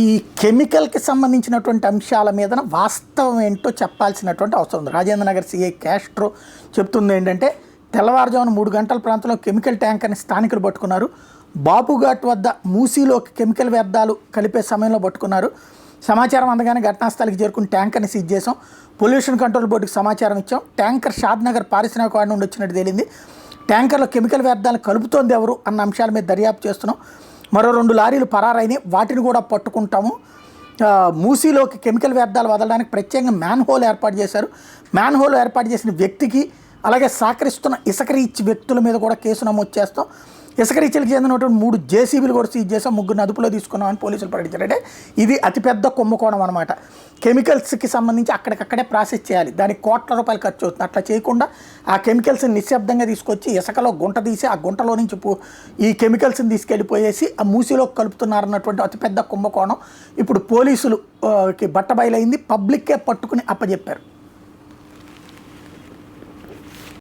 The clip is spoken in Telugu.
ఈ కెమికల్కి సంబంధించినటువంటి అంశాల మీద వాస్తవం ఏంటో చెప్పాల్సినటువంటి అవసరం ఉంది. రాజేంద్ర నగర్ సిఐ క్యాస్ట్రో చెప్తుంది ఏంటంటే, తెల్లవారుజామున 3 గంటల ప్రాంతంలో కెమికల్ ట్యాంకర్ని స్థానికులు పట్టుకున్నారు. బాపుఘాట్ వద్ద మూసీలోకి కెమికల్ వ్యర్థాలు కలిపే సమయంలో పట్టుకున్నారు. సమాచారం అందగానే ఘటనాస్థలికి చేరుకుని ట్యాంకర్ని సీజ్ చేసాం. పొల్యూషన్ కంట్రోల్ బోర్డుకి సమాచారం ఇచ్చాం. ట్యాంకర్ షాద్నగర్ పారిశ్రామికవాడ నుండి వచ్చినట్టు తేలింది. ట్యాంకర్లో కెమికల్ వ్యర్థాలు కలుపుతోంది ఎవరు అన్న అంశాల మీద దర్యాప్తు చేస్తున్నాం. మరో 2 లారీలు పరారైనాయి, వాటిని కూడా పట్టుకుంటాము. మూసీలోకి కెమికల్ వ్యర్థాలు వదలడానికి ప్రత్యేకంగా మ్యాన్ హోల్ ఏర్పాటు చేశారు. మ్యాన్ హోల్ ఏర్పాటు చేసిన వ్యక్తికి, అలాగే సహకరిస్తున్న ఇసుక రీచ్ వ్యక్తుల మీద కూడా కేసు నమోదు చేస్తాం. ఇసుక రీచ్లకు చెందినటువంటి 3 జేసీబీలు కూడా సీజ్ చేసాం, 3 అదుపులో తీసుకున్నామని పోలీసులు ప్రకటించారు. అంటే ఇది అతిపెద్ద కుంభకోణం అనమాట. కెమికల్స్కి సంబంధించి అక్కడికక్కడే ప్రాసెస్ చేయాలి, దానికి కోట్ల రూపాయలు ఖర్చు అవుతుంది. అట్లా చేయకుండా ఆ కెమికల్స్ని నిశ్శబ్దంగా తీసుకొచ్చి ఇసుకలో గుంట తీసి ఆ గుంటలో నుంచి ఈ కెమికల్స్ని తీసుకెళ్ళిపోయేసి ఆ మూసీలో కలుపుతున్నారన్నటువంటి అతిపెద్ద కుంభకోణం ఇప్పుడు పోలీసులు బట్టబయలైంది. పబ్లిక్కే పట్టుకుని అప్పచెప్పారు.